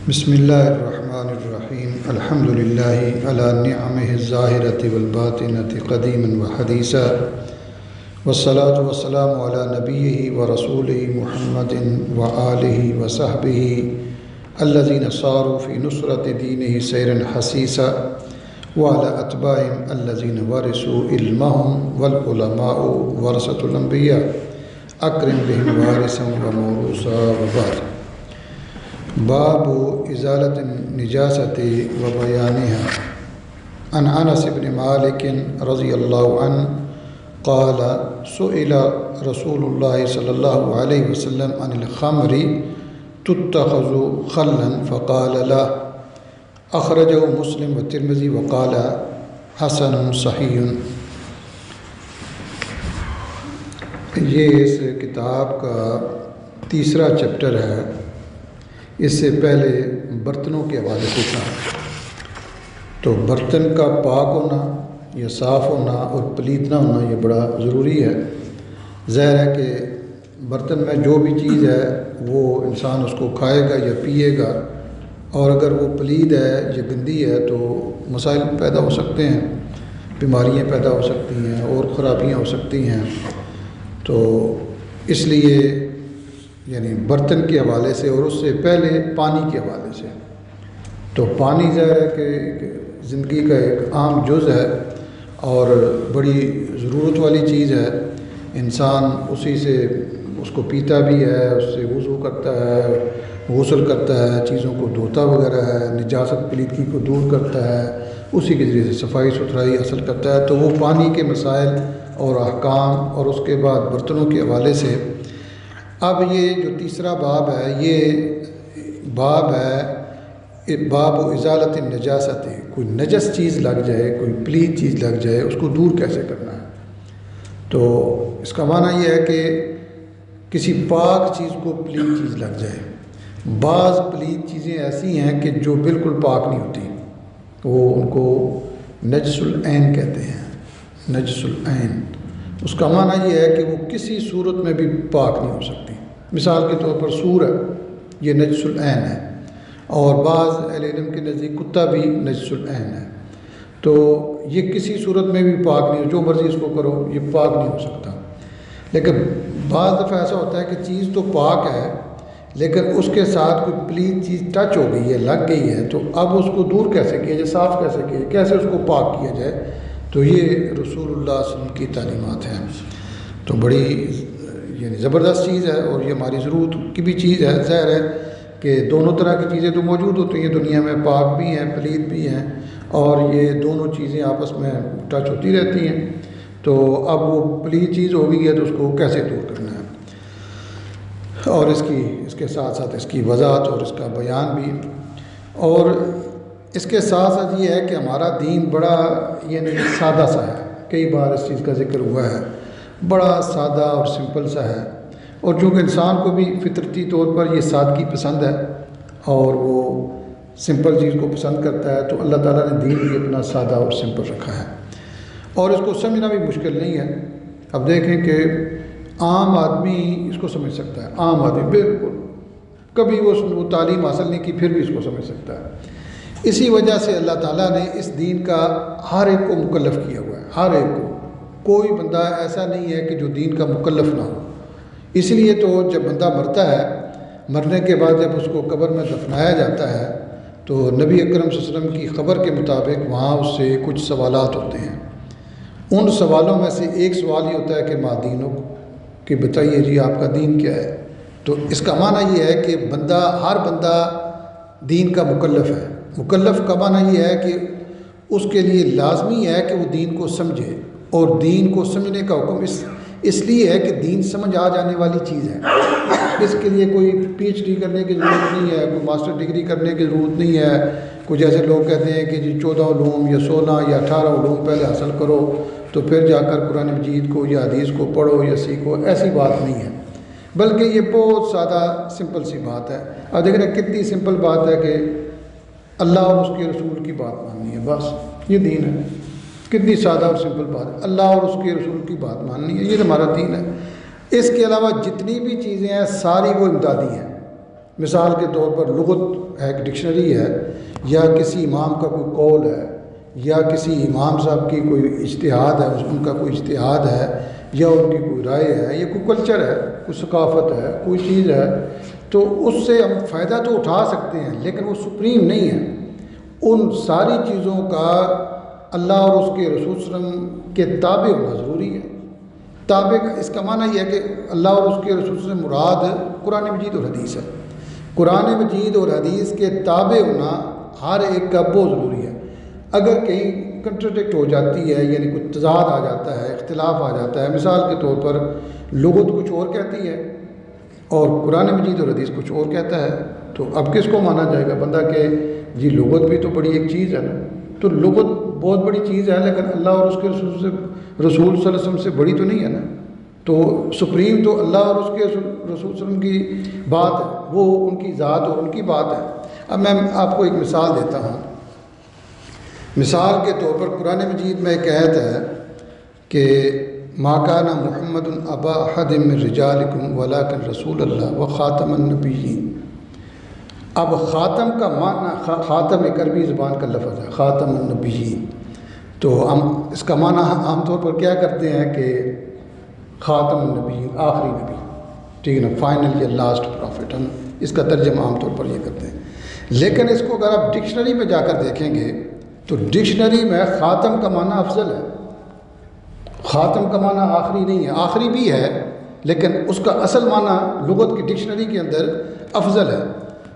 بسم اللہ الرحمن الرحیم الحمد للہ علی نعمہ الظاہرۃ والباطنۃ قدیما وحدیثا والصلاۃ والسلام علی نبیہ ورسولہ محمد وآلہ وصحبہ الذین صاروا فی نصرۃ دینہ سیرا حثیثا وعلی اتباعہم الذین ورثوا علمہم والعلماء ورثۃ الانبیاء اکرم بہم وارثا وموروثا وبعد۔ باب ازالت النجاست و بیانها۔ عن انس بن مالک رضی اللہ عنہ قال سئل رسول اللہ صلی اللہ علیہ وسلم عن الخمر تتخذ خلا فقال لا، اخرجہ مسلم والترمذی وقال حسن صحیح۔ یہ اس کتاب کا تیسرا چیپٹر ہے۔ اس سے پہلے برتنوں کے حوالے سے تھا، تو برتن کا پاک ہونا یا صاف ہونا اور پلید نہ ہونا یہ بڑا ضروری ہے۔ ظاہر ہے کہ برتن میں جو بھی چیز ہے وہ انسان اس کو کھائے گا یا پیے گا، اور اگر وہ پلید ہے یا گندی ہے تو مسائل پیدا ہو سکتے ہیں، بیماریاں پیدا ہو سکتی ہیں اور خرابیاں ہو سکتی ہیں۔ تو اس لیے یعنی برتن کے حوالے سے اور اس سے پہلے پانی کے حوالے سے، تو پانی ظاہر ہے کہ زندگی کا ایک عام جز ہے اور بڑی ضرورت والی چیز ہے۔ انسان اسی سے اس کو پیتا بھی ہے، اس سے وضو کرتا ہے، غسل کرتا ہے، چیزوں کو دھوتا وغیرہ ہے، نجاست پلیدگی کو دور کرتا ہے، اسی کے ذریعے سے صفائی ستھرائی حاصل کرتا ہے۔ تو وہ پانی کے مسائل اور احکام اور اس کے بعد برتنوں کے حوالے سے اب یہ جو تیسرا باب ہے، یہ باب ہے باب و ازالت النجاست۔ کوئی نجس چیز لگ جائے، کوئی پلید چیز لگ جائے، اس کو دور کیسے کرنا ہے۔ تو اس کا معنی یہ ہے کہ کسی پاک چیز کو پلید چیز لگ جائے۔ بعض پلید چیزیں ایسی ہیں کہ جو بالکل پاک نہیں ہوتی، وہ ان کو نجس العین کہتے ہیں۔ نجس العین اس کا معنی یہ ہے کہ وہ کسی صورت میں بھی پاک نہیں ہو سکتی۔ مثال کے طور پر سور ہے، یہ نجس العین ہے، اور بعض اہل علم کے نزدیک کتا بھی نجس العین ہے۔ تو یہ کسی صورت میں بھی پاک نہیں ہو، جو مرضی اس کو کرو یہ پاک نہیں ہو سکتا۔ لیکن بعض دفعہ ایسا ہوتا ہے کہ چیز تو پاک ہے لیکن اس کے ساتھ کوئی پلید چیز ٹچ ہو گئی ہے، لگ گئی ہے، تو اب اس کو دور کیسے کیا جائے، صاف کیسے کیا جائے، کیسے اس کو پاک کیا جائے۔ تو یہ رسول اللہ صلی اللہ علیہ وسلم کی تعلیمات ہیں۔ تو بڑی یعنی زبردست چیز ہے اور یہ ہماری ضرورت کی بھی چیز ہے۔ ظاہر ہے کہ دونوں طرح کی چیزیں تو موجود ہوتی ہیں دنیا میں، پاک بھی ہیں پلید بھی ہیں، اور یہ دونوں چیزیں آپس میں ٹچ ہوتی رہتی ہیں۔ تو اب وہ پلید چیز ہو گئی ہے تو اس کو کیسے دور کرنا ہے، اور اس کے ساتھ ساتھ اس کی وضاحت اور اس کا بیان بھی۔ اور اس کے ساتھ ساتھ یہ ہے کہ ہمارا دین بڑا یعنی سادہ سا ہے، کئی بار اس چیز کا ذکر ہوا ہے، بڑا سادہ اور سمپل سا ہے، اور چونکہ انسان کو بھی فطرتی طور پر یہ سادگی پسند ہے اور وہ سمپل چیز کو پسند کرتا ہے، تو اللہ تعالیٰ نے دین بھی اپنا سادہ اور سمپل رکھا ہے، اور اس کو سمجھنا بھی مشکل نہیں ہے۔ اب دیکھیں کہ عام آدمی اس کو سمجھ سکتا ہے، عام آدمی بالکل کبھی وہ تعلیم حاصل نہیں کی پھر بھی اس کو سمجھ سکتا ہے۔ اسی وجہ سے اللہ تعالیٰ نے اس دین کا ہر ایک کو مکلف کیا ہوا ہے، ہر ایک کو۔ کوئی بندہ ایسا نہیں ہے کہ جو دین کا مکلف نہ ہو۔ اس لیے تو جب بندہ مرتا ہے، مرنے کے بعد جب اس کو قبر میں دفنایا جاتا ہے تو نبی اکرم صلی اللہ علیہ وسلم کی خبر کے مطابق وہاں اس سے کچھ سوالات ہوتے ہیں۔ ان سوالوں میں سے ایک سوال یہ ہوتا ہے کہ ما دینک، کہ بتائیے جی آپ کا دین کیا ہے۔ تو اس کا معنی یہ ہے کہ ہر بندہ دین کا مکلف ہے۔ مکلف کا معنی یہ ہے کہ اس کے لیے لازمی ہے کہ وہ دین کو سمجھے، اور دین کو سمجھنے کا حکم اس لیے ہے کہ دین سمجھ آ جانے والی چیز ہے۔ اس کے لیے کوئی پی ایچ ڈی کرنے کی ضرورت نہیں ہے، کوئی ماسٹر ڈگری کرنے کی ضرورت نہیں ہے۔ کوئی جیسے لوگ کہتے ہیں کہ جی 14 علوم یا 16 یا 18 علوم پہلے حاصل کرو تو پھر جا کر قرآن مجید کو یا حدیث کو پڑھو یا سیکھو، ایسی بات نہیں ہے، بلکہ یہ بہت سادہ سمپل سی بات ہے۔ اب دیکھ رہے ہیں کتنی سمپل بات ہے کہ اللہ اور اس کے رسول کی بات ماننی ہے، بس یہ دین ہے۔ کتنی سادہ اور سمپل بات ہے، اللہ اور اس کے رسول کی بات ماننی ہے، یہ ہمارا دین ہے۔ اس کے علاوہ جتنی بھی چیزیں ہیں ساری وہ امدادی ہیں، مثال کے طور پر لغت ایک ڈکشنری ہے، یا کسی امام کا کوئی قول ہے، یا کسی امام صاحب کی کوئی اجتہاد ہے، ان کا کوئی اجتہاد ہے، یا ان کی کوئی رائے ہے، یا کوئی کلچر ہے، کوئی ثقافت ہے، کوئی چیز ہے، تو اس سے ہم فائدہ تو اٹھا سکتے ہیں، لیکن وہ سپریم نہیں ہے۔ ان ساری چیزوں کا اللہ اور اس کے رسول صلی اللہ علیہ وسلم کے تابع ہونا ضروری ہے۔ تابع اس کا معنی یہ ہے کہ اللہ اور اس کے رسول صلی اللہ علیہ وسلم مراد قرآن مجید اور حدیث ہے۔ قرآن مجید اور حدیث کے تابع ہونا ہر ایک کا بہت ضروری ہے۔ اگر کہیں کنٹرڈکٹ ہو جاتی ہے، یعنی کچھ تضاد آ جاتا ہے، اختلاف آ جاتا ہے، مثال کے طور پر لغت کچھ اور کہتی ہے اور قرآن مجید اور حدیث کچھ اور کہتا ہے، تو اب کس کو مانا جائے گا؟ بندہ کہ جی لغت بھی تو بڑی ایک چیز ہے نا، تو لغت بہت بڑی چیز ہے، لیکن اللہ اور اس کے رسول صلی اللہ علیہ وسلم سے بڑی تو نہیں ہے نا۔ تو سپریم تو اللہ اور اس کے رسول صلی اللہ علیہ وسلم کی بات ہے، وہ ان کی ذات اور ان کی بات ہے۔ اب میں آپ کو ایک مثال دیتا ہوں۔ مثال کے طور پر قرآن مجید میں ایک آیت ہے کہ ما کان محمد ابا احد من رجالکم ولکن رسول اللہ وخاتم النبیین۔ اب خاتم کا معنی، خاتم ایک عربی زبان کا لفظ ہے، خاتم النبیین، تو ہم اس کا معنی عام طور پر کیا کرتے ہیں کہ خاتم النبیین، آخری نبی، ٹھیک ہے نا، فائنل یا لاسٹ پروفٹ، ہم اس کا ترجمہ عام طور پر یہ کرتے ہیں۔ لیکن اس کو اگر آپ ڈکشنری میں جا کر دیکھیں گے تو ڈکشنری میں خاتم کا معنی افضل ہے۔ خاتم کا معنی آخری نہیں ہے، آخری بھی ہے، لیکن اس کا اصل معنی لغت کی ڈکشنری کے اندر افضل ہے۔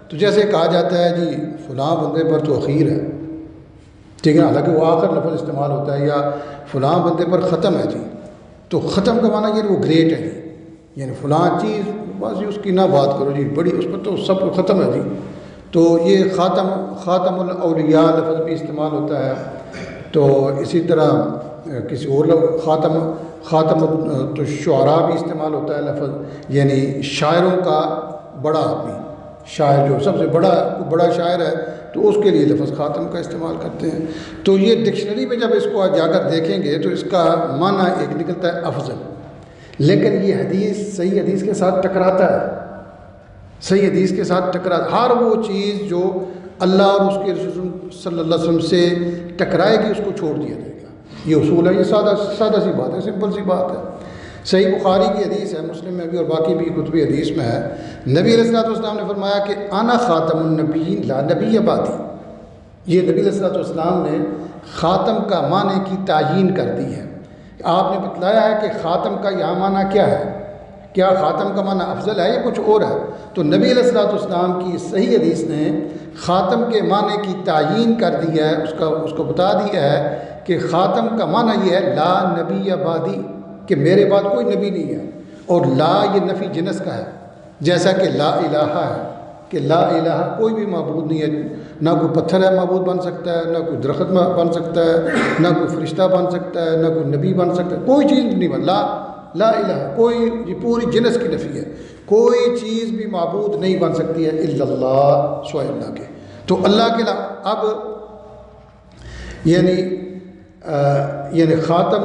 تو جیسے کہا جاتا ہے جی فلاں بندے پر تو اخیر ہے، ٹھیک ہے، حالانکہ وہ آخر لفظ استعمال ہوتا ہے، یا فلاں بندے پر ختم ہے جی، تو ختم کا معنی یہ وہ گریٹ ہے جی، یعنی فلاں چیز بس اس کی نہ بات کرو جی، بڑی اس پر تو سب کو ختم ہے جی۔ تو یہ خاتم الاولیاء لفظ بھی استعمال ہوتا ہے۔ تو اسی طرح کسی اور خاتم تو شعراء بھی استعمال ہوتا ہے لفظ، یعنی شاعروں کا بڑا آدمی، شاعر جو سب سے بڑا شاعر ہے، تو اس کے لیے لفظ خاتم کا استعمال کرتے ہیں۔ تو یہ ڈکشنری میں جب اس کو جا کر دیکھیں گے تو اس کا معنی ایک نکلتا ہے افضل، لیکن یہ حدیث صحیح حدیث کے ساتھ ٹکراتا ہے، صحیح حدیث کے ساتھ ٹکراتا ہے۔ ہر وہ چیز جو اللہ اور اس کے رسول صلی اللہ علیہ وسلم سے ٹکرائے گی اس کو چھوڑ دیا جائے گا، یہ اصول ہے، یہ سادہ سی بات ہے، سمپل سی بات ہے۔ صحیح بخاری کی حدیث ہے، مسلم میں بھی اور باقی بھی کتب حدیث میں ہے، نبی علیہ الصلوۃ والسلام نے فرمایا کہ انا خاتم النبیین لا نبی بعدی۔ یہ نبی علیہ الصلوۃ والسلام نے خاتم کا معنی کی تعیین کر دی ہے۔ آپ نے بتلایا ہے کہ خاتم کا یہاں معنی کیا ہے، کیا خاتم کا معنی افضل ہے یا کچھ اور ہے؟ تو نبی علیہ الصلوۃ والسلام کی صحیح حدیث نے خاتم کے معنی کی تعیین کر دی ہے، اس کو بتا دیا ہے کہ خاتم کا معنی یہ ہے لا نبی بعدی، کہ میرے بعد کوئی نبی نہیں ہے، اور لا یہ نفی جنس کا ہے، جیسا کہ لا الہ ہے، کہ لا الہ کوئی بھی معبود نہیں ہے، نہ کوئی پتھر ہے معبود بن سکتا ہے، نہ کوئی درخت بن سکتا ہے، نہ کوئی فرشتہ بن سکتا ہے، نہ کوئی نبی بن سکتا ہے، کوئی چیز نہیں بن، لا الہ، کوئی یہ پوری جنس کی نفی ہے، کوئی چیز بھی معبود نہیں بن سکتی ہے الا اللہ، سوائے اللہ کے۔ تو اللہ کے اب یعنی خاتم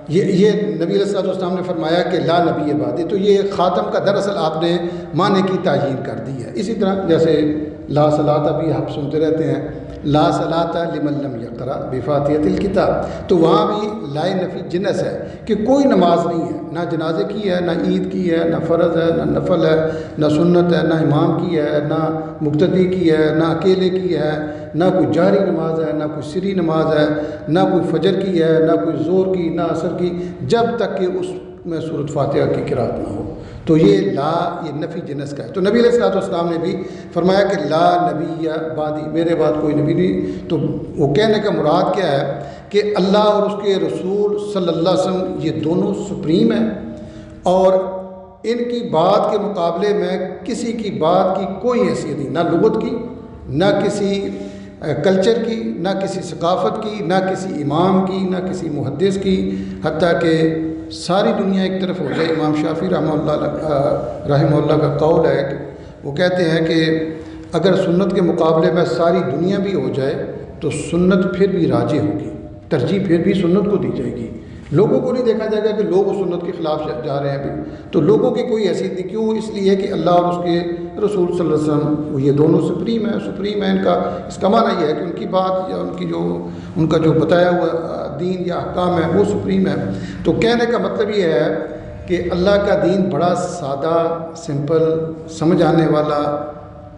یہ نبی علیہ الصلوۃ والسلام نے فرمایا کہ لا نبی بعدی، تو یہ خاتم کا دراصل آپ نے معنی کی تعیین کر دی ہے۔ اسی طرح جیسے لا صلاۃ بھی آپ سنتے رہتے ہیں، لا صلاۃ لمن لم یقرأ بفاتحۃ الکتاب، تو وہاں بھی لا نفی جنس ہے کہ کوئی نماز نہیں ہے، نہ جنازے کی ہے، نہ عید کی ہے، نہ فرض ہے، نہ نفل ہے، نہ سنت ہے، نہ امام کی ہے، نہ مقتدی کی ہے، نہ اکیلے کی ہے، نہ کوئی جہری نماز ہے، نہ کوئی سری نماز ہے، نہ کوئی فجر کی ہے، نہ کوئی ظہر کی، نہ عصر کی، جب تک کہ اس میں سورۃ فاتحہ کی قرأت نہ ہو۔ تو یہ نفی جنس کا ہے۔ تو نبی علیہ الصلوۃ والسلام نے بھی فرمایا کہ لا نبی بعدی، میرے بعد کوئی نبی نہیں۔ تو وہ کہنے کا مراد کیا ہے کہ اللہ اور اس کے رسول صلی اللہ علیہ وسلم یہ دونوں سپریم ہیں، اور ان کی بات کے مقابلے میں کسی کی بات کی کوئی حیثیت نہیں، نہ لغت کی، نہ کسی کلچر کی، نہ کسی ثقافت کی، نہ کسی امام کی، نہ کسی محدث کی، حتیٰ کہ ساری دنیا ایک طرف ہو جائے۔ امام شافعی رحمہ اللہ کا قول ہے کہ وہ کہتے ہیں کہ اگر سنت کے مقابلے میں ساری دنیا بھی ہو جائے تو سنت پھر بھی راجح ہوگی، ترجیح پھر بھی سنت کو دی جائے گی، لوگوں کو نہیں دیکھا جائے گا کہ لوگ اس سنت کے خلاف جا رہے ہیں ابھی، تو لوگوں کی کوئی حیثیت نہیں. کیوں؟ اس لیے کہ اللہ اور اس کے رسول صلی اللہ علیہ وسلم یہ دونوں سپریم ہیں. ان کا اس کا معنی یہ ہے کہ ان کی بات یا ان کا جو بتایا ہوا دین یا احکام ہے وہ سپریم ہے. تو کہنے کا مطلب یہ ہے کہ اللہ کا دین بڑا سادہ، سمپل، سمجھ آنے والا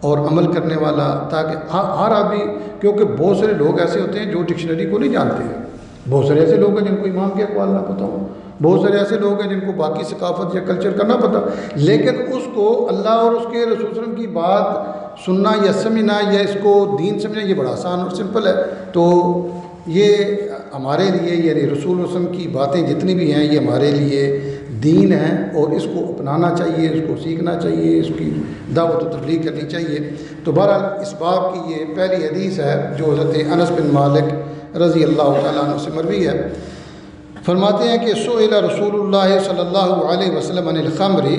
اور عمل کرنے والا، تاکہ ہر آدمی، کیونکہ بہت سارے لوگ ایسے ہوتے ہیں جو ڈکشنری کو نہیں جانتے ہیں. بہت سارے ایسے لوگ ہیں جن کو امام کے اقوال نہ پتہ ہو، بہت سارے ایسے لوگ ہیں جن کو باقی ثقافت یا کلچر کا نہ پتہ، لیکن اس کو اللہ اور اس کے رسول صلی اللہ علیہ وسلم کی بات سننا یا سمجھنا یا اس کو دین سمجھنا یہ بڑا آسان اور سمپل ہے. تو یہ ہمارے لیے یعنی رسول اللہ علیہ وسلم کی باتیں جتنی بھی ہیں یہ ہمارے لیے دین ہے، اور اس کو اپنانا چاہیے، اس کو سیکھنا چاہیے، اس کی دعوت و تبلیغ کرنی چاہیے. تو بہرحال اس باب کی یہ پہلی حدیث ہے جو حضرت انس بن مالک رضی اللہ تعالیٰ عنہ سے مروی ہے. فرماتے ہیں کہ سئل رسول اللہ صلی اللہ علیہ وسلم عن الخمر، رسول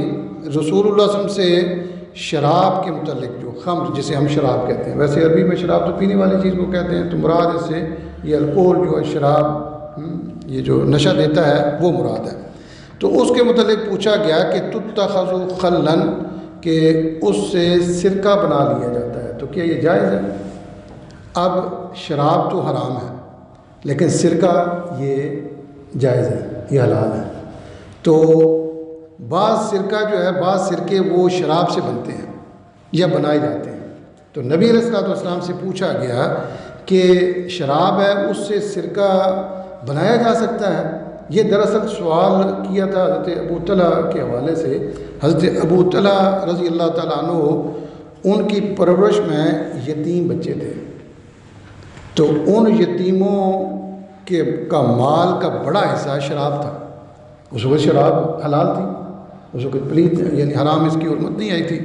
اللہ صلی اللہ علیہ وسلم سے شراب کے متعلق، جو خمر جسے ہم شراب کہتے ہیں، ویسے عربی میں شراب تو پینے والی چیز کو کہتے ہیں، تو مراد اس سے یہ الکوہل جو ہے، شراب یہ جو نشہ دیتا ہے وہ مراد ہے. تو اس کے متعلق پوچھا گیا کہ تتخذ خلن، کہ اس سے سرکہ بنا لیا جاتا ہے، تو کیا یہ جائز ہے؟ اب شراب تو حرام ہے لیکن سرکہ یہ جائز ہے، یہ حلال ہے. تو بعض سرکہ جو ہے، بعض سرکے وہ شراب سے بنتے ہیں یا بنائے جاتے ہیں. تو نبی علیہ الصلوۃ والسلام سے پوچھا گیا کہ شراب ہے اس سے سرکہ بنایا جا سکتا ہے؟ یہ دراصل سوال کیا تھا حضرت ابو طلحہ کے حوالے سے. حضرت ابو طلحہ رضی اللہ تعالیٰ عنہ، ان کی پرورش میں یتیم بچے تھے، تو ان یتیموں کا مال کا بڑا حصہ شراب تھا. اس وقت شراب حلال تھی، اس وقت پلیت یعنی حرام اس کی حرمت نہیں آئی تھی.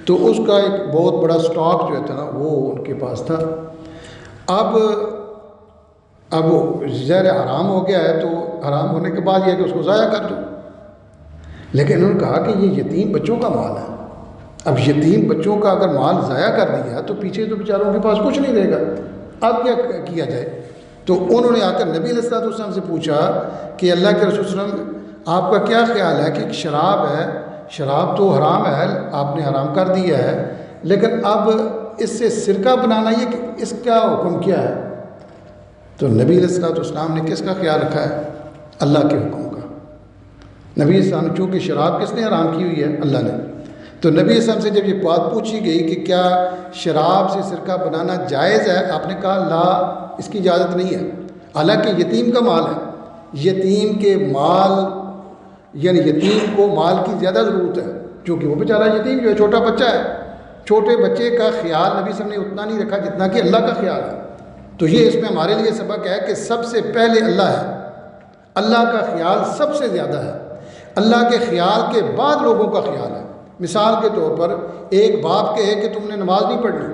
تو اس کا ایک بہت بڑا سٹاک جو تھا نا وہ ان کے پاس تھا. اب زہر حرام ہو گیا ہے، تو حرام ہونے کے بعد یہ ہے کہ اس کو ضائع کر دو. لیکن انہوں نے کہا کہ یہ یتیم بچوں کا مال ہے. اب یتیم بچوں کا اگر مال ضائع کر دیا تو پیچھے تو بیچاروں کے پاس کچھ نہیں رہے گا، اب کیا کیا جائے؟ تو انہوں نے آ کر نبی علیہ الصلوۃ والسلام سے پوچھا کہ اللہ کے رسول صلی اللہ علیہ وسلم آپ کا کیا خیال ہے کہ شراب ہے، شراب تو حرام ہے، آپ نے حرام کر دیا ہے، لیکن اب اس سے سرکہ بنانا یہ اس کا حکم کیا ہے؟ تو نبی علیہ الصلوۃ والسلام نے کس کا خیال رکھا ہے؟ اللہ کے حکم کا. نبی علیہ السلام نے، چونکہ شراب کس نے حرام کی ہوئی ہے؟ اللہ نے. تو نبی علیہ السلام سے جب یہ بات پوچھی گئی کہ کیا شراب سے سرکہ بنانا جائز ہے، آپ نے کہا لا، اس کی اجازت نہیں ہے. حالانکہ یتیم کا مال ہے، یتیم کے مال یعنی یتیم کو مال کی زیادہ ضرورت ہے، چونکہ وہ بیچارہ یتیم جو ہے چھوٹا بچہ ہے. چھوٹے بچے کا خیال نبی صلی اللہ علیہ وسلم نے اتنا نہیں رکھا جتنا کہ اللہ کا خیال ہے. تو یہ اس میں ہمارے لیے سبق ہے کہ سب سے پہلے اللہ ہے، اللہ کا خیال سب سے زیادہ ہے. اللہ کے خیال کے بعد لوگوں کا خیال ہے. مثال کے طور پر ایک باپ کہے کہ تم نے نماز نہیں پڑھنی،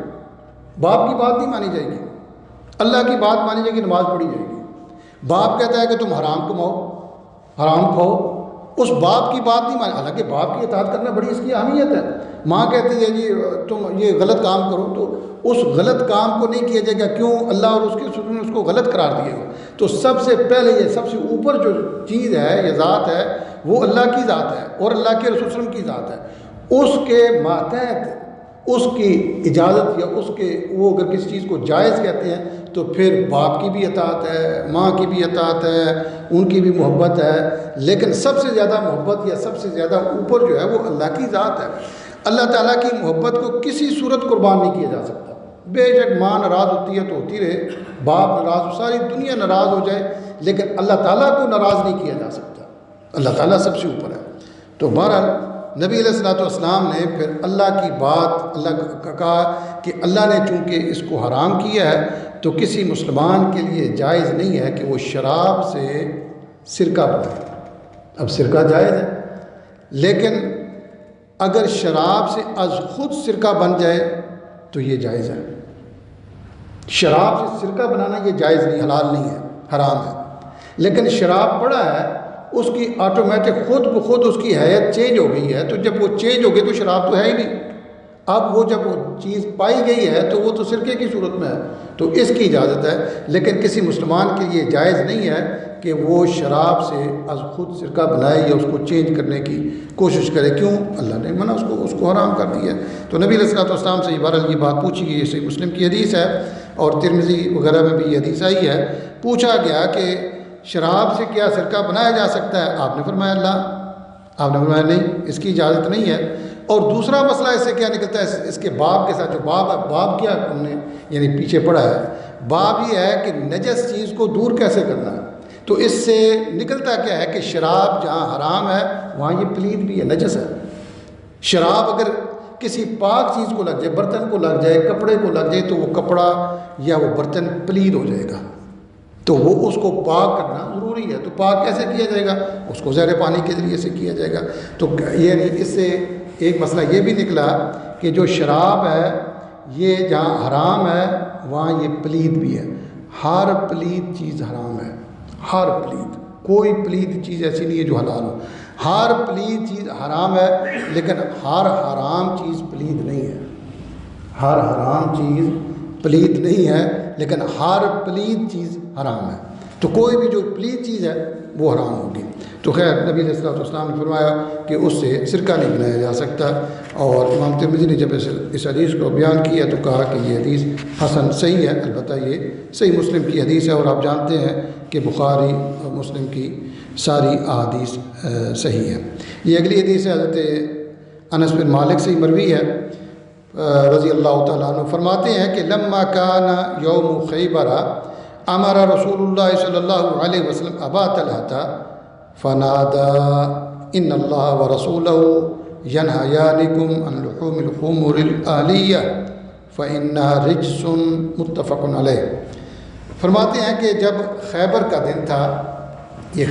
باپ کی بات نہیں مانی جائے گی، اللہ کی بات مانی جائے گی، نماز پڑھی جائے گی. باپ کہتا ہے کہ تم حرام کماؤ، حرام کھاؤ، اس باپ کی بات نہیں مانی. حالانکہ باپ کی اطاعت کرنا بڑی اس کی اہمیت ہے. ماں کہتی ہے جی تم یہ غلط کام کرو، تو اس غلط کام کو نہیں کیا جائے گا. کیوں؟ اللہ اور اس کے رسول نے اس کو غلط قرار دیا گا. تو سب سے پہلے یہ سب سے اوپر جو چیز ہے یا ذات ہے وہ اللہ کی ذات ہے اور اللہ کے رسول صلی اللہ علیہ وسلم کی ذات ہے. اس کے ماتحت اس کی اجازت یا اس کے وہ اگر کسی چیز کو جائز کہتے ہیں تو پھر باپ کی بھی اطاعت ہے، ماں کی بھی اطاعت ہے، ان کی بھی محبت ہے. لیکن سب سے زیادہ محبت یا سب سے زیادہ اوپر جو ہے وہ اللہ کی ذات ہے. اللہ تعالیٰ کی محبت کو کسی صورت قربان نہیں کیا جا سکتا. بے شک ماں ناراض ہوتی ہے تو ہوتی رہے، باپ ناراض ہو، ساری دنیا ناراض ہو جائے، لیکن اللہ تعالیٰ کو ناراض نہیں کیا جا سکتا. اللہ تعالیٰ سب سے اوپر ہے. تو بہرحال نبی علیہ الصلوۃ والسلام نے پھر اللہ کی بات، اللہ کا کہا کہ اللہ نے چونکہ اس کو حرام کیا ہے تو کسی مسلمان کے لیے جائز نہیں ہے کہ وہ شراب سے سرکہ بنائے. اب سرکہ جائز ہے، لیکن اگر شراب سے از خود سرکہ بن جائے تو یہ جائز ہے. شراب سے سرکہ بنانا یہ جائز نہیں، حلال نہیں ہے، حرام ہے. لیکن شراب پڑا ہے، اس کی آٹومیٹک خود بخود اس کی حیت چینج ہو گئی ہے، تو جب وہ چینج ہو گئی تو شراب تو ہے ہی نہیں. اب وہ جب وہ چیز پائی گئی ہے تو وہ تو سرکے کی صورت میں ہے، تو اس کی اجازت ہے، لیکن کسی مسلمان کے لیے جائز نہیں ہے کہ وہ شراب سے از خود سرکہ بنائے یا اس کو چینج کرنے کی کوشش کرے۔ کیوں؟ اللہ نے منع اس کو حرام کر دیا ہے۔ تو نبی علیہ الصلوۃ والسلام سے بہرحال یہ بات پوچھی گئی، یہ صحیح مسلم کی حدیث ہے اور ترمذی وغیرہ میں بھی یہ حدیث آئی ہے۔ پوچھا گیا کہ شراب سے کیا سرکہ بنایا جا سکتا ہے؟ آپ نے فرمایا اللہ، آپ نے فرمایا نہیں، اس کی اجازت نہیں ہے۔ اور دوسرا مسئلہ اس سے کیا نکلتا ہے، اس کے باب کے ساتھ جو باب ہے، باب کیا ہم نے یعنی پیچھے پڑھا ہے، باب یہ ہے کہ نجس چیز کو دور کیسے کرنا ہے۔ تو اس سے نکلتا کیا ہے کہ شراب جہاں حرام ہے وہاں یہ پلید بھی ہے، نجس ہے۔ شراب اگر کسی پاک چیز کو لگ جائے، برتن کو لگ جائے، کپڑے کو لگ جائے، تو وہ کپڑا یا وہ برتن پلید ہو جائے گا، تو وہ اس کو پاک کرنا ضروری ہے۔ تو پاک کیسے کیا جائے گا؟ اس کو زہر پانی کے ذریعے سے کیا جائے گا۔ تو یعنی اس سے ایک مسئلہ یہ بھی نکلا کہ جو شراب ہے یہ جہاں حرام ہے وہاں یہ پلید بھی ہے۔ ہر پلید چیز حرام ہے، ہر پلید، کوئی پلید چیز ایسی نہیں ہے جو حلال ہو۔ ہر پلید چیز حرام ہے، لیکن ہر حرام چیز پلید نہیں ہے۔ ہر حرام چیز پلید نہیں ہے، لیکن ہر پلید چیز حرام ہے۔ تو کوئی بھی جو پلید چیز ہے وہ حرام ہوگی۔ تو خیر نبی علیہ الصلوۃ والسلام نے فرمایا کہ اس سے سرکہ نہیں بنایا جا سکتا، اور امام ترمذی نے جب اس حدیث کو بیان کیا تو کہا کہ یہ حدیث حسن صحیح ہے، البتہ یہ صحیح مسلم کی حدیث ہے، اور آپ جانتے ہیں کہ بخاری اور مسلم کی ساری احادیث صحیح ہے۔ یہ اگلی حدیث ہے حضرت انس بن مالک سے مروی ہے رضی اللہ تعالیٰ عنہ، فرماتے ہیں کہ لما کان یوم خیبر امر رسول اللہ صلی اللہ علیہ وسلم ابا طلحہ فنادا ان اللہ ورسولہ ینہیانکم عن لحوم الخمر الآلیہ فإنہا رجس، متفق علیہ۔ فرماتے ہیں کہ جب خیبر کا دن تھا، یہ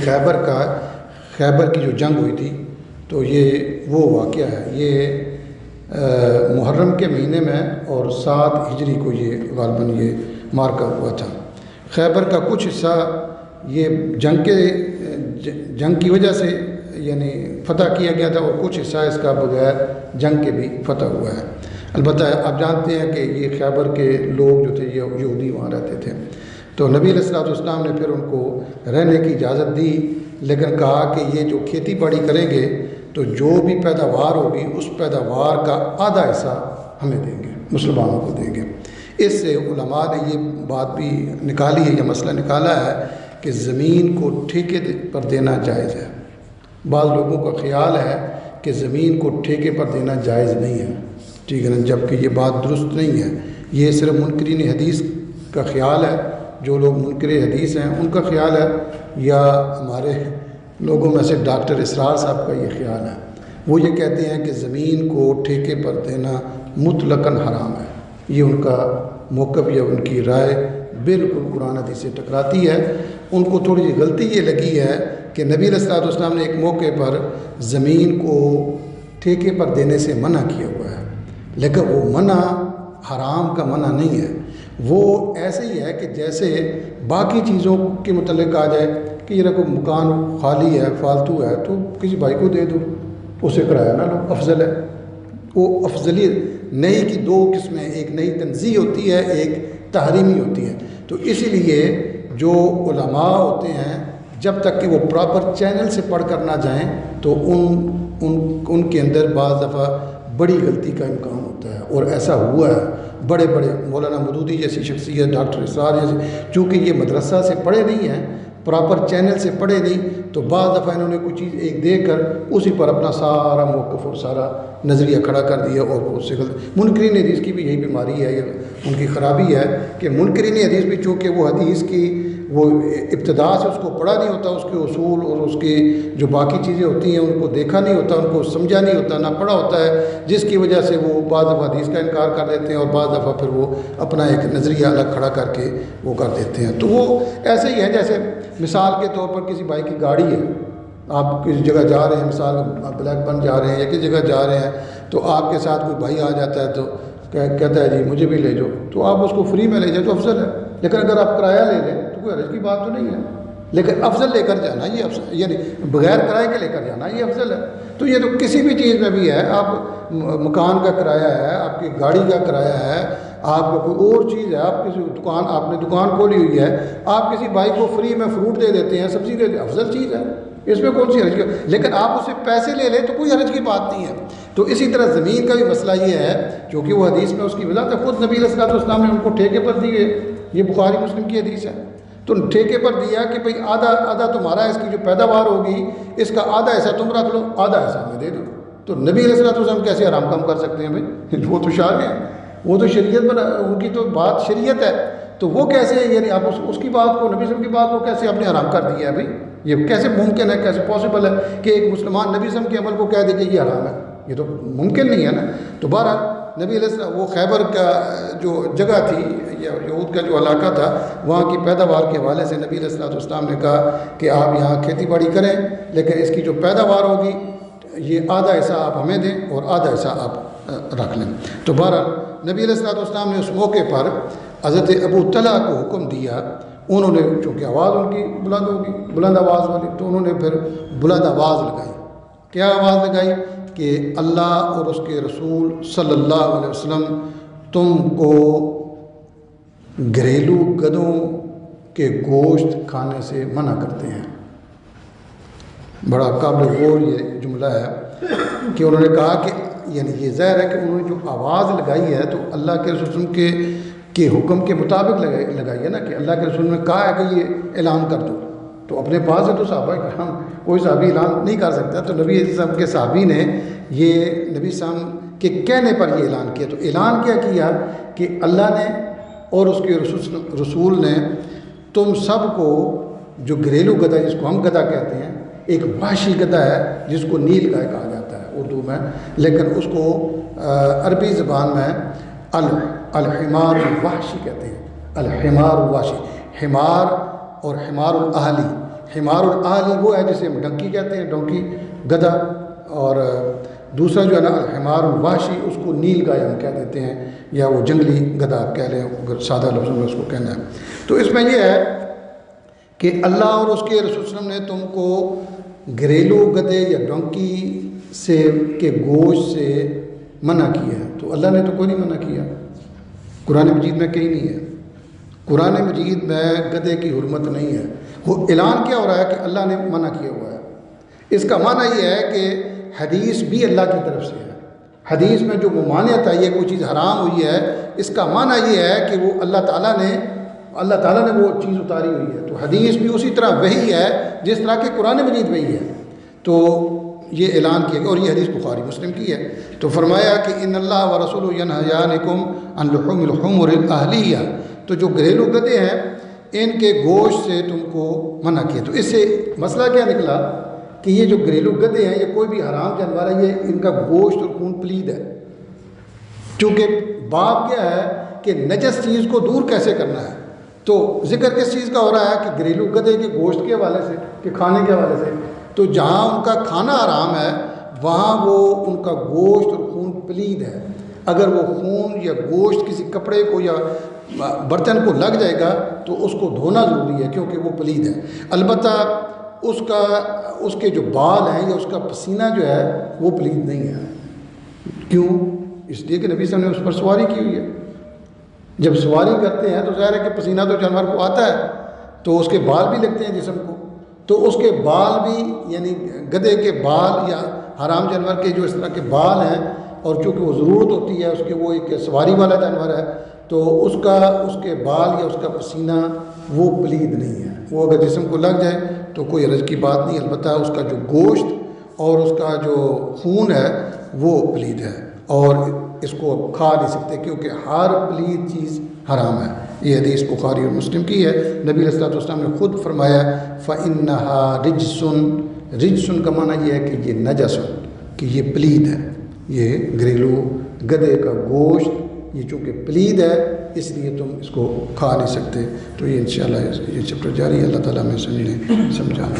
خیبر کی جو جنگ ہوئی تھی، تو یہ وہ واقعہ ہے، یہ محرم کے مہینے میں اور 7 ہجری کو یہ غالباً یہ مارکا ہوا تھا۔ خیبر کا کچھ حصہ یہ جنگ کی وجہ سے یعنی فتح کیا گیا تھا، اور کچھ حصہ اس کا بغیر جنگ کے بھی فتح ہوا ہے۔ البتہ آپ جانتے ہیں کہ یہ خیبر کے لوگ جو تھے یہ یہودی وہاں رہتے تھے، تو نبی علیہ الصلوۃ والسلام نے پھر ان کو رہنے کی اجازت دی، لیکن کہا کہ یہ جو کھیتی باڑی کریں گے تو جو بھی پیداوار ہوگی اس پیداوار کا آدھا حصہ ہمیں دیں گے، مسلمانوں کو دیں گے۔ اس سے علماء نے یہ بات بھی نکالی ہے، یہ مسئلہ نکالا ہے کہ زمین کو ٹھیکے پر دینا جائز ہے۔ بعض لوگوں کا خیال ہے کہ زمین کو ٹھیکے پر دینا جائز نہیں ہے، ٹھیک ہے نا، جبکہ یہ بات درست نہیں ہے۔ یہ صرف منکرین حدیث کا خیال ہے، جو لوگ منکر حدیث ہیں ان کا خیال ہے، یا ہمارے لوگوں میں سے ڈاکٹر اسرار صاحب کا یہ خیال ہے۔ وہ یہ کہتے ہیں کہ زمین کو ٹھیکے پر دینا مطلقاً حرام ہے۔ یہ ان کا موقف یا ان کی رائے بالکل قرآن حدیث سے ٹکراتی ہے۔ ان کو تھوڑی سی غلطی یہ لگی ہے کہ نبی علیہ الصلوۃ والسلام نے ایک موقع پر زمین کو ٹھیکے پر دینے سے منع کیا ہوا ہے، لیکن وہ منع حرام کا منع نہیں ہے۔ وہ ایسے ہی ہے کہ جیسے باقی چیزوں کے متعلق آ جائے کہ یہ کوئی مکان خالی ہے، فالتو ہے، تو کسی بھائی کو دے دو، اسے کرایہ نہ لو، افضل ہے۔ وہ افضلیت نہیں کی 2 قسمیں، ایک نئی تنزیہ ہوتی ہے، ایک تحریمی ہوتی ہے۔ تو اسی لیے جو علماء ہوتے ہیں جب تک کہ وہ پراپر چینل سے پڑھ کر نہ جائیں تو ان کے اندر بعض دفعہ بڑی غلطی کا امکان ہوتا ہے، اور ایسا ہوا ہے۔ بڑے مولانا مودودی جیسی شخصیت، ڈاکٹر اسرار جیسے، چونکہ یہ مدرسہ سے پڑھے نہیں ہیں، پراپر چینل سے پڑھے نہیں، تو بعض دفعہ انہوں نے کوئی چیز ایک دے کر اسی پر اپنا سارا موقف اور سارا نظریہ کھڑا کر دیا، اور اس سے غلط۔ منکرین حدیث کی بھی یہی بیماری ہے، یہ ان کی خرابی ہے کہ منکرین حدیث بھی چونکہ وہ حدیث کی وہ ابتدا سے اس کو پڑھا نہیں ہوتا، اس کے اصول اور اس کی جو باقی چیزیں ہوتی ہیں ان کو دیکھا نہیں ہوتا، ان کو سمجھا نہیں ہوتا، نہ پڑھا ہوتا ہے، جس کی وجہ سے وہ بعض دفعہ حدیث کا انکار کر دیتے ہیں، اور بعض دفعہ پھر وہ اپنا ایک نظریہ الگ کھڑا کر کے وہ کر دیتے ہیں۔ تو وہ ایسے ہی ہے جیسے مثال کے طور پر کسی بھائی کی گاڑی ہے، آپ کسی جگہ جا رہے ہیں، مثال بلیک بن جا رہے ہیں یا کسی جگہ جا رہے ہیں، تو آپ کے ساتھ کوئی بھائی آ جاتا ہے تو کہتا ہے جی مجھے بھی لے جاؤ، تو آپ اس کو فری میں لے جائیں تو افضل ہے، لیکن اگر آپ کرایہ لے لیں تو کوئی حرج کی بات تو نہیں ہے۔ لیکن افضل لے کر جانا یہ افضل، یعنی بغیر کرائے کے لے کر جانا یہ افضل ہے۔ تو یہ تو کسی بھی چیز میں بھی ہے، آپ مکان کا کرایہ ہے، آپ کی گاڑی کا کرایہ ہے، آپ کا کوئی اور چیز ہے، آپ کسی دکان، آپ نے دکان کھولی ہوئی ہے، آپ کسی بھائی کو فری میں فروٹ دے دیتے ہیں، سبزی دے دیتے ہیں، افضل چیز ہے، اس میں کون سی حرج کی، لیکن آپ اس سے پیسے لے لیں تو کوئی حرج کی بات نہیں ہے۔ تو اسی طرح زمین کا بھی مسئلہ یہ ہے، چونکہ وہ حدیث میں اس کی وضاحت ہے، خود نبی علیہ الصلوۃ والسلام نے ان کو ٹھیکے پر دیے، یہ بخاری مسلم کی حدیث ہے، تو ٹھیکے پر دیا کہ بھئی آدھا تمہارا، اس کی جو پیداوار ہوگی اس کا آدھا ایسا تم رکھ لو، آدھا ایسا ہمیں دے دو۔ تو نبی علیہ الصلوۃ والسلام کیسے حرام کم کر سکتے ہیں بھائی؟ وہ تو شارع ہیں، وہ تو شریعت پر، ان کی تو بات شریعت ہے، تو وہ کیسے، یعنی آپ اس کی بات کو، نبی صلی اللہ علیہ وسلم کی بات کو کیسے آپ نے حرام کر دیا ہے بھائی؟ یہ کیسے ممکن ہے، کیسے پاسبل ہے کہ ایک مسلمان نبی صلی اللہ علیہ وسلم کے عمل کو کہہ دے کہ یہ حرام ہے؟ یہ تو ممکن نہیں ہے نا۔ تو بہرحال نبی علیہ السلام، وہ خیبر کا جو جگہ تھی یا یہود کا جو علاقہ تھا، وہاں کی پیداوار کے حوالے سے نبی علیہ السلام نے کہا کہ آپ یہاں کھیتی باڑی کریں، لیکن اس کی جو پیداوار ہوگی یہ آدھا حصہ آپ ہمیں دیں اور آدھا حصہ آپ رکھ لیں۔ تو بہرحال نبی علیہ السلام نے اس موقع پر حضرت ابو طلحہ کو حکم دیا، انہوں نے، چونکہ آواز ان کی بلند ہوگی، بلند آواز والی، تو انہوں نے پھر بلند آواز لگائی۔ کیا آواز لگائی؟ کہ اللہ اور اس کے رسول صلی اللہ علیہ وسلم تم کو گھریلو گدوں کے گوشت کھانے سے منع کرتے ہیں۔ بڑا قابل غور یہ جملہ ہے کہ انہوں نے کہا کہ، یعنی یہ ظاہر ہے کہ انہوں نے جو آواز لگائی ہے تو اللہ کے رسول کے حکم کے مطابق لگائی ہے نا، کہ اللہ کے رسول نے کہا ہے کہ یہ اعلان کر دو، تو اپنے پاس سے تو صحابہ کرام کوئی صحابی اعلان نہیں کر سکتا، تو نبی صلی اللہ علیہ وسلم کے صحابی نے یہ نبی صلی اللہ علیہ وسلم کے کہنے پر یہ اعلان کیا۔ تو اعلان کیا کہ اللہ نے اور اس کے رسول نے تم سب کو جو گھریلو گدھا، جس کو ہم گدھا کہتے ہیں، ایک وحشی گدھا ہے جس کو نیل گائے کہا جاتا ہے اردو میں، لیکن اس کو عربی زبان میں الحمار الوحشی کہتے ہیں، الحمار الوحشی، حمار اور حمار الاہلی۔ حمار الاہلی وہ ہے جسے ہم ڈنکی کہتے ہیں، ڈونکی گدھا، اور دوسرا جو ہے نا الحمار الوحشی، اس کو نیل گائے ہم کہہ دیتے ہیں، یا وہ جنگلی گدھا آپ کہہ لیں اگر سادہ لفظوں میں اس کو کہنا ہے۔ تو اس میں یہ ہے کہ اللہ اور اس کے رسول صلی اللہ علیہ وسلم نے تم کو گھریلو گدھے یا ڈونکی سے کے گوشت سے منع کیا ہے۔ تو اللہ نے تو کوئی نہیں منع کیا، قرآن مجید میں کہیں نہیں ہے، قرآن مجید میں گدھے کی حرمت نہیں ہے۔ وہ اعلان کیا ہو رہا ہے کہ اللہ نے منع کیا ہوا ہے۔ اس کا معنی یہ ہے کہ حدیث بھی اللہ کی طرف سے ہے، حدیث میں جو ممانعت آئی ہے، کوئی چیز حرام ہوئی ہے، اس کا معنی یہ ہے کہ وہ اللہ تعالیٰ نے وہ چیز اتاری ہوئی ہے۔ تو حدیث بھی اسی طرح وحی ہے جس طرح کہ قرآن مجید وحی ہے۔ تو یہ اعلان کیا گیا، اور یہ حدیث بخاری مسلم کی ہے۔ تو فرمایا کہ ان اللہ و رسول ینہیانکم عن لحوم الحمر الاہلیہ، تو جو گھریلو گدھے ہیں ان کے گوشت سے تم کو منع کیا۔ تو اس سے مسئلہ کیا نکلا کہ یہ جو گھریلو گدھے ہیں، یہ کوئی بھی حرام جانور ہے، یہ ان کا گوشت اور خون پلید ہے، چونکہ باب کیا ہے کہ نجس چیز کو دور کیسے کرنا ہے۔ تو ذکر کس چیز کا ہو رہا ہے کہ گھریلو گدھے کے گوشت کے حوالے سے، کہ کھانے کے حوالے سے، تو جہاں ان کا کھانا حرام ہے وہاں وہ ان کا گوشت اور خون پلید ہے۔ اگر وہ خون یا گوشت کسی کپڑے کو یا برتن کو لگ جائے گا تو اس کو دھونا ضروری ہے، کیونکہ وہ پلید ہے۔ البتہ اس کے جو بال ہیں یا اس کا پسینہ جو ہے وہ پلید نہیں ہے۔ کیوں؟ اس لیے کہ نبی صلی اللہ علیہ وسلم نے اس پر سواری کی ہوئی ہے۔ جب سواری کرتے ہیں تو ظاہر ہے کہ پسینہ تو جانور کو آتا ہے، تو اس کے بال بھی لگتے ہیں جسم کو، تو اس کے بال بھی، یعنی گدھے کے بال یا حرام جانور کے جو اس طرح کے بال ہیں، اور چونکہ وہ ضرورت ہوتی ہے اس کے، وہ ایک سواری والا جانور ہے، تو اس کے بال یا اس کا پسینہ وہ پلید نہیں ہے۔ وہ اگر جسم کو لگ جائے تو کوئی حرج کی بات نہیں، البتہ اس کا جو گوشت اور اس کا جو خون ہے وہ پلید ہے، اور اس کو کھا نہیں سکتے، کیونکہ ہر پلید چیز حرام ہے۔ یہ حدیث بخاری اور مسلم کی ہے۔ نبی علیہ الصلوۃ والسلام نے خود فرمایا فَإِنَّهَا رِجْسٌ، رِجْسٌ کا معنی یہ ہے کہ یہ نجس، کہ یہ پلید ہے، یہ گھریلو گدھے کا گوشت یہ چونکہ پلید ہے اس لیے تم اس کو کھا نہیں سکتے۔ تو یہ انشاءاللہ یہ چیپٹر جاری ہے، اللہ تعالیٰ میں سمجھانا